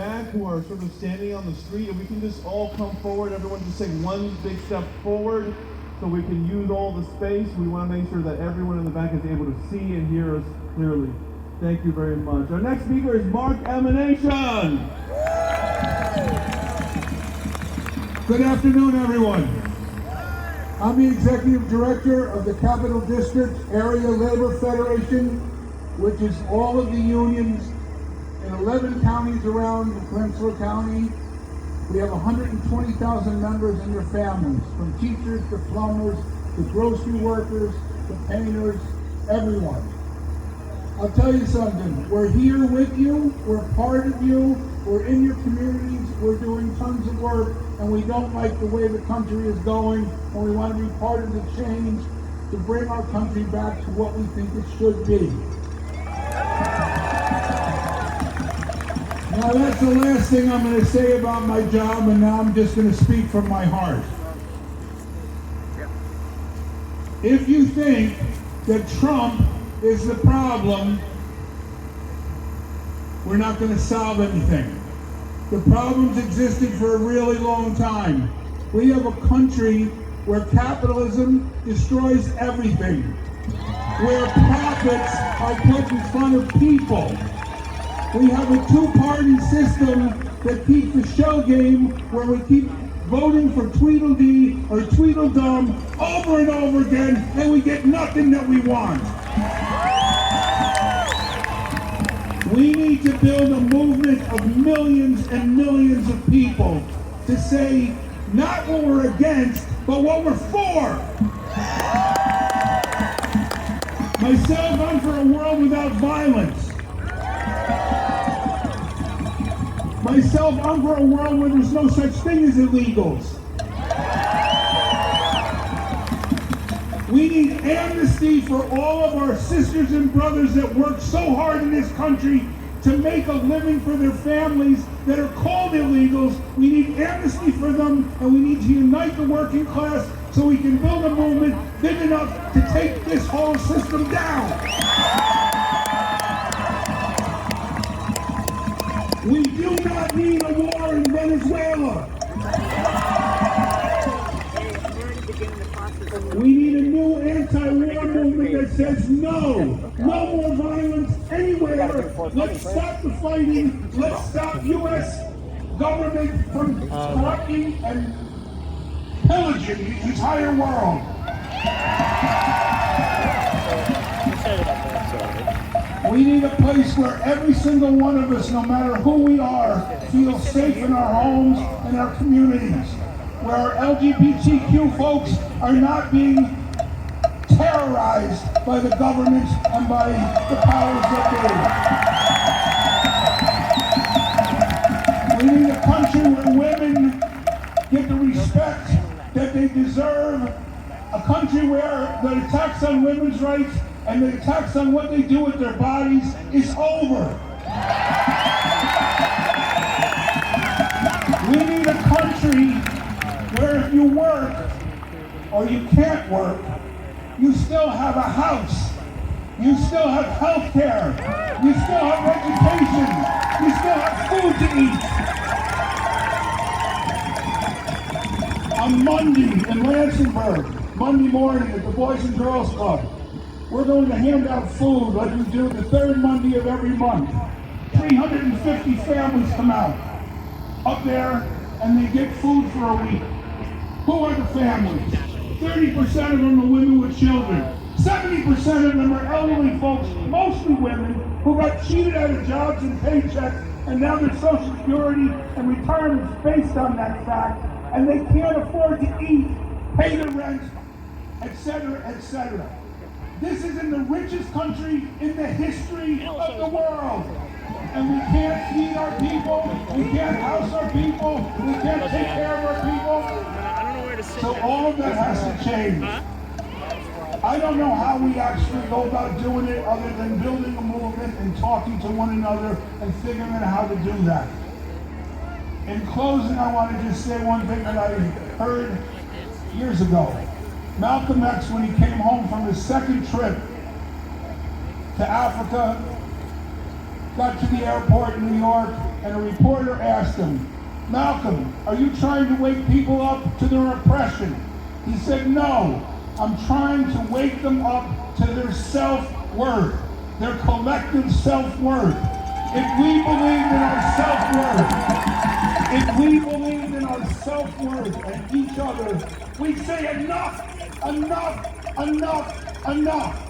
back who are sort of standing on the street, if we can just all come forward, everyone just take one big step forward so we can use all the space. We want to make sure that everyone in the back is able to see and hear us clearly. Thank you very much. Our next speaker is Mark Emanatian. Good afternoon, everyone. I'm the Executive Director of the Capital District Area Labor Federation, which is all of the unions in 11 counties around Peninsula County. We have 120,000 members and their families, from teachers to plumbers to grocery workers to painters, everyone. I'll tell you something, we're here with you, we're part of you, we're in your communities, we're doing tons of work, and we don't like the way the country is going, and we want to be part of the change to bring our country back to what we think it should be. Now that's the last thing I'm going to say about my job, and now I'm just going to speak from my heart. If you think that Trump is the problem, we're not going to solve anything. The problems existed for a really long time. We have a country where capitalism destroys everything, where profits are put in front of people. We have a two-party system that keeps the shell game where we keep voting for Tweedledee or Tweedledum over and over again, and we get nothing that we want. We need to build a movement of millions and millions of people to say not what we're against, but what we're for. Myself, I'm for a world without violence. Myself, I'm for a world where there's no such thing as illegals. We need amnesty for all of our sisters and brothers that work so hard in this country to make a living for their families that are called illegals. We need amnesty for them, and we need to unite the working class so we can build a movement big enough to take this whole system down. We do not need a war in Venezuela. We need a new anti-war movement that says no more violence anywhere. Let's stop the fighting. Let's stop U.S. government from corrupting and pillaging the entire world. We need a place where every single one of us, no matter who we are, feels safe in our homes and our communities, where our LGBTQ folks are not being terrorized by the government and by the powers that be. We need a country where women get the respect that they deserve, a country where the attacks on women's rights and the attacks on what they do with their bodies is over. We need a country where if you work or you can't work, you still have a house, you still have health care, you still have education, you still have food to eat. On Monday in Lansingburg, Monday morning at the Boys and Girls Club, we're going to hand out food like we do the third Monday of every month. 350 families come out up there and they get food for a week. Who are the families? 30% of them are women with children. 70% of them are elderly folks, mostly women, who got cheated out of jobs and paychecks, and now their Social Security and retirement is based on that fact, and they can't afford to eat, pay their rent, etc., etc. This is in the richest country in the history of the world. And we can't feed our people, we can't house our people, we can't take care of our people. So all of that has to change. I don't know how we actually go about doing it other than building a movement and talking to one another and figuring out how to do that. In closing, I want to just say one thing that I heard years ago. Malcolm X, when he came home from his second trip to Africa, got to the airport in New York, and a reporter Malcolm, are you trying to wake people up to their oppression? He said, no, I'm trying to wake them up to their self-worth, their collective self-worth. If we believed in our self-worth, if we believed in our self-worth and each other, we'd say enough, enough, enough, enough.